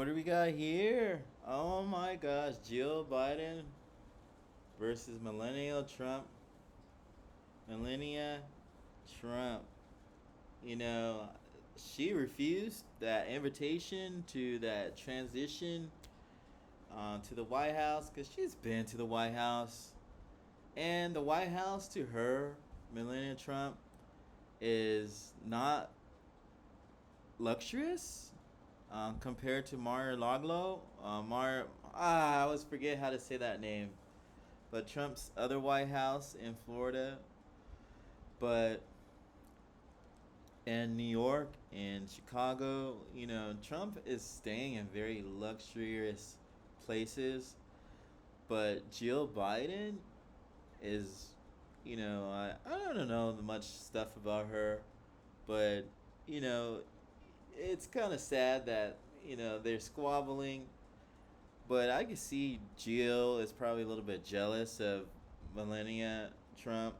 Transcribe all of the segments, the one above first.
what do we got here? Oh my gosh, Jill Biden versus Melania Trump. Melania Trump. You know, she refused that invitation to that transition to the White House because she's been to the White House. And the White House to her, Melania Trump, is not luxurious compared to Mar-a-Lago. I always forget how to say that name. But Trump's other White House in Florida, but in New York and Chicago, Trump is staying in very luxurious places. But Jill Biden is, I don't know much stuff about her, but, you know, it's kind of sad that, they're squabbling. But I can see Jill is probably a little bit jealous of Melania Trump.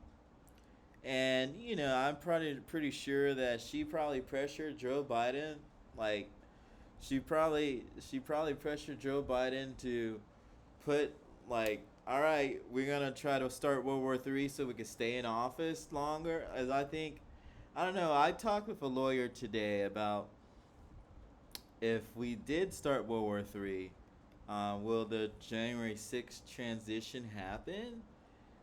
And, I'm probably pretty sure that she probably pressured Joe Biden. Like, she probably pressured Joe Biden to put, like, all right, we're gonna try to start World War III so we can stay in office longer. As I don't know. I talked with a lawyer today about if we did start World War III, will the January 6th transition happen?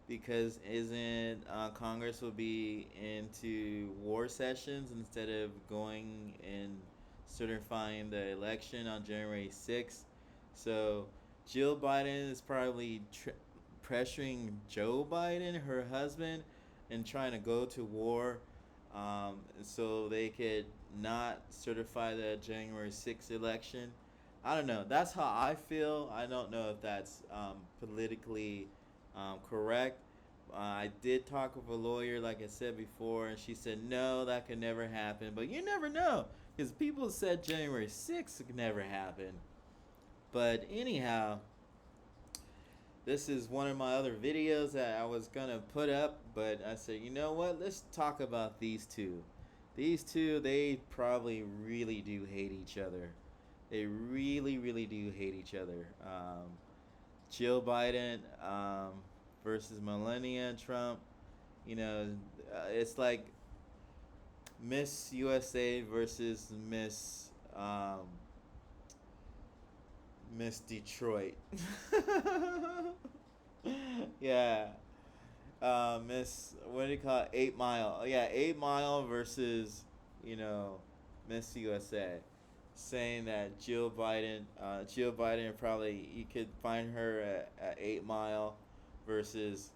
Because isn't Congress will be into war sessions instead of going and certifying the election on January 6th. So Jill Biden is probably pressuring Joe Biden, her husband, and trying to go to war so they could not certify the January 6th election. I don't know. That's how I feel. I don't know if that's politically correct. I did talk with a lawyer, like I said before, and she said, no, that could never happen. But you never know, because people said January 6th could never happen. But anyhow, this is one of my other videos that I was going to put up, but I said, you know what? Let's talk about these two. These two, they probably really do hate each other. They really, really do hate each other. Jill Biden versus Melania Trump. You know, it's like Miss USA versus Miss Detroit. Yeah. Miss, what do you call it? 8 Mile. Yeah, 8 Mile versus, you know, Miss USA. Saying that Jill Biden probably, you could find her at 8 Mile versus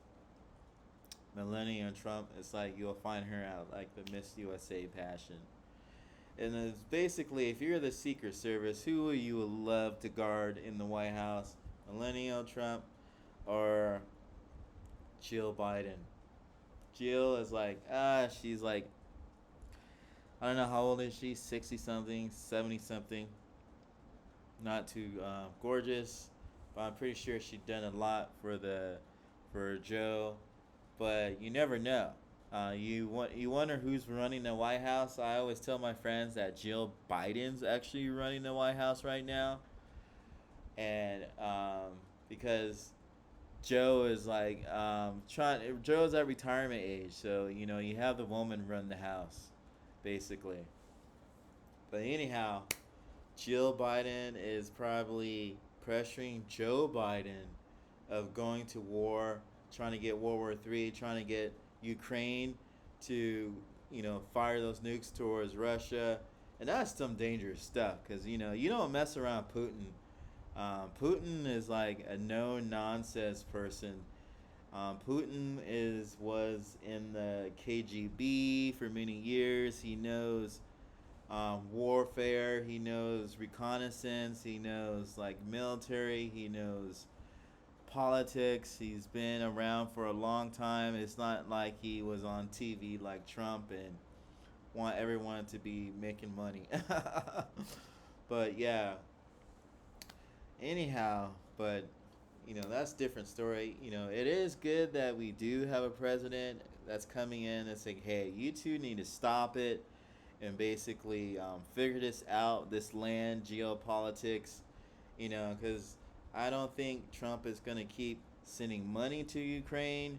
Melania Trump. It's like you'll find her at like the Miss USA passion. And it's basically, if you're the Secret Service, who would you love to guard in the White House? Melania Trump or Jill Biden? Jill is like, she's like, I don't know how old is she, 60 something, 70 something. Not too gorgeous, but I'm pretty sure she's done a lot for Joe. But you never know. You wonder who's running the White House. I always tell my friends that Jill Biden's actually running the White House right now, and because Joe is like trying. Joe's at retirement age, so you have the woman run the house, basically. But anyhow, Jill Biden is probably pressuring Joe Biden of going to war, trying to get World War III, trying to get Ukraine to, fire those nukes towards Russia. And that's some dangerous stuff because, you don't mess around Putin. Putin is like a no nonsense person. Putin was in the KGB for many years. He knows warfare. He knows reconnaissance. He knows like military. He knows politics. He's been around for a long time. It's not like he was on TV like Trump and want everyone to be making money. But yeah. Anyhow, but that's a different story. It is good that we do have a president that's coming in and saying, "Hey, you two need to stop it." and basically figure this out, this land geopolitics, because I don't think Trump is going to keep sending money to Ukraine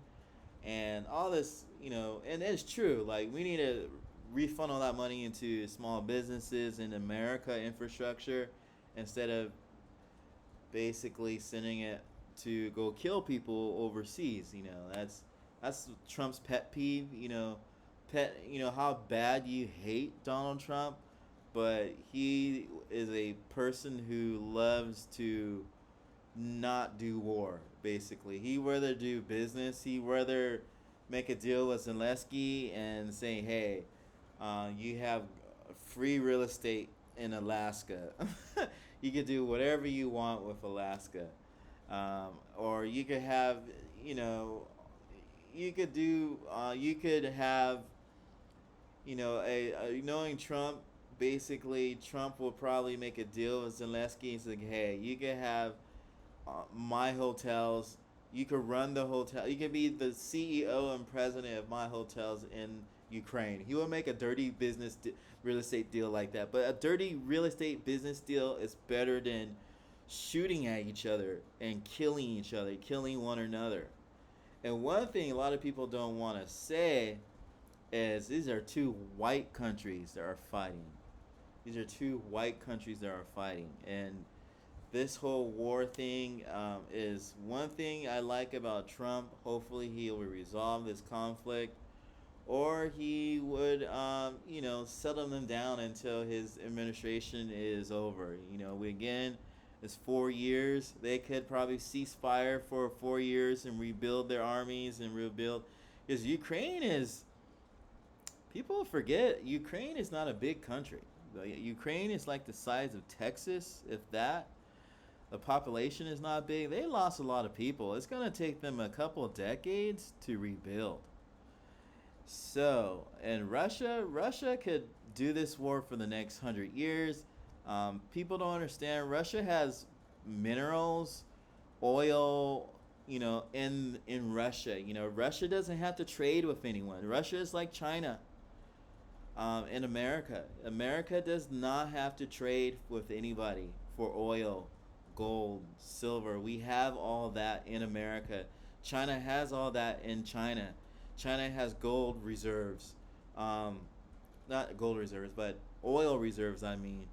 and all this, and it's true. Like, we need to refund all that money into small businesses in America infrastructure instead of basically sending it to go kill people overseas. That's Trump's pet peeve. How bad you hate Donald Trump, but he is a person who loves to not do war. Basically, he rather do business. He rather make a deal with Zelensky and say, "Hey, you have free real estate in Alaska. You could do whatever you want with Alaska, or you could have, you know, you could have, knowing Trump." Basically, Trump will probably make a deal with Zelensky and say, "Hey, you can have my hotels. You could run the hotel. You could be the CEO and president of my hotels in Ukraine." He will make a dirty real estate deal like that. But a dirty real estate business deal is better than shooting at each other and killing each other, killing one another. And one thing a lot of people don't want to say is these are two white countries that are fighting. These are two white countries that are fighting. And this whole war thing is one thing I like about Trump. Hopefully, he will resolve this conflict, or he would, settle them down until his administration is over. It's 4 years. They could probably cease fire for 4 years and rebuild their armies and rebuild. Because Ukraine is, people forget, Ukraine is not a big country. Ukraine is like the size of Texas, if that. The population is not big. They lost a lot of people. It's going to take them a couple of decades to rebuild. So, and Russia could do this war for the next 100 years. People don't understand. Russia has minerals, oil, in Russia. Russia doesn't have to trade with anyone. Russia is like China. In America, America does not have to trade with anybody for oil, gold, silver. We have all that in America. China has all that in China. China has gold reserves. Not gold reserves, but oil reserves, I mean.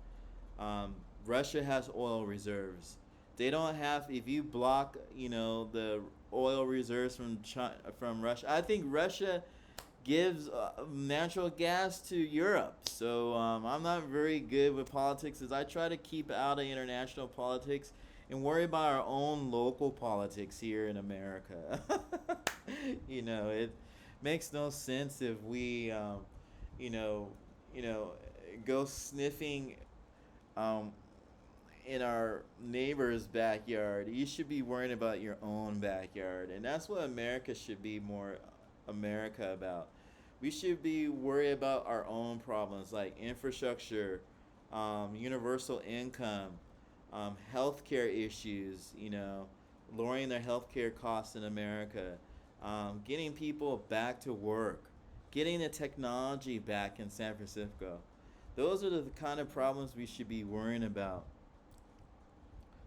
Russia has oil reserves. They don't have, if you block, the oil reserves from Russia. I think Russia gives natural gas to Europe. So I'm not very good with politics, as I try to keep out of international politics and worry about our own local politics here in America. It makes no sense if we, you know, go sniffing um, in our neighbor's backyard. You should be worrying about your own backyard, and that's what America should be more America about. We should be worried about our own problems like infrastructure, universal income, healthcare issues. Lowering their healthcare costs in America, getting people back to work, getting the technology back in San Francisco. Those are the kind of problems we should be worrying about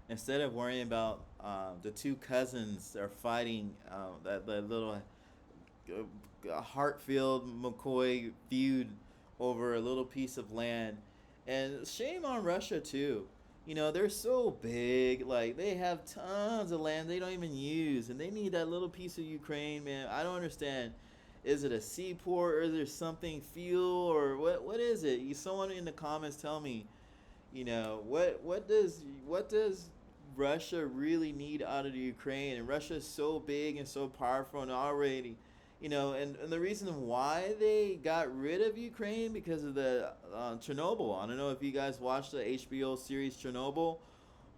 instead of worrying about the two cousins that are fighting, that little Hartfield McCoy feud over a little piece of land. And shame on Russia too. They're so big, like they have tons of land they don't even use, and they need that little piece of Ukraine, man. I don't understand. Is it a seaport, or is there something fuel, or what is it? Someone in the comments tell me, what does Russia really need out of the Ukraine? And Russia is so big and so powerful and already, and the reason why they got rid of Ukraine because of the Chernobyl. I don't know if you guys watched the HBO series Chernobyl,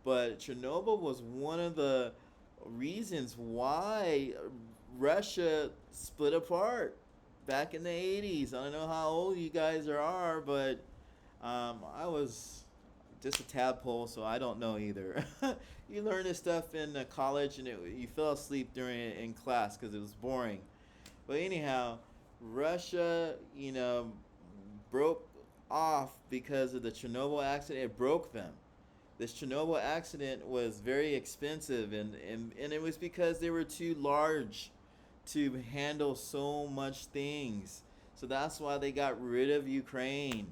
but Chernobyl was one of the reasons why Russia split apart back in the 80s. I don't know how old you guys are, but I was just a tadpole, so I don't know either. You learn this stuff in college, and you fell asleep during it in class because it was boring. But anyhow, Russia, broke off because of the Chernobyl accident. It broke them. This Chernobyl accident was very expensive, and it was because they were too large to handle so much things. So that's why they got rid of Ukraine.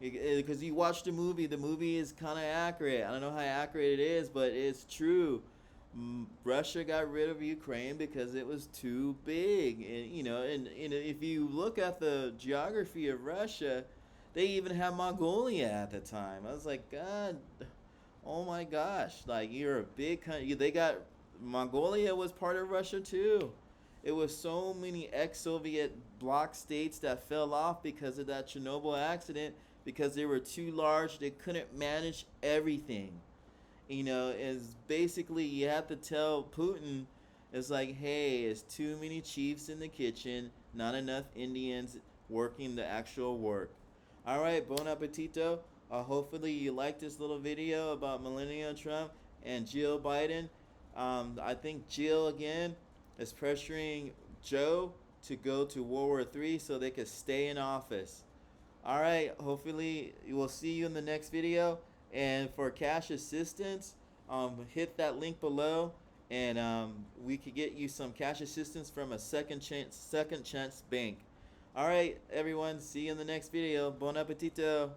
Because you watch the movie is kind of accurate. I don't know how accurate it is, but it's true. Russia got rid of Ukraine because it was too big, and and if you look at the geography of Russia, they even had Mongolia at the time. I was like, God, oh my gosh, like you're a big country. They got Mongolia was part of Russia too. It was so many ex-Soviet bloc states that fell off because of that Chernobyl accident because they were too large. They couldn't manage everything. Is basically you have to tell Putin, it's like, hey, it's too many chiefs in the kitchen, not enough Indians working the actual work. All right, bon appetito. Hopefully you like this little video about Melania Trump and Jill Biden. I think Jill again is pressuring Joe to go to World War III so they could stay in office. All right, hopefully we'll see you in the next video. And for cash assistance, hit that link below, and we could get you some cash assistance from a second chance bank. All right, everyone, see you in the next video. Bon appetito.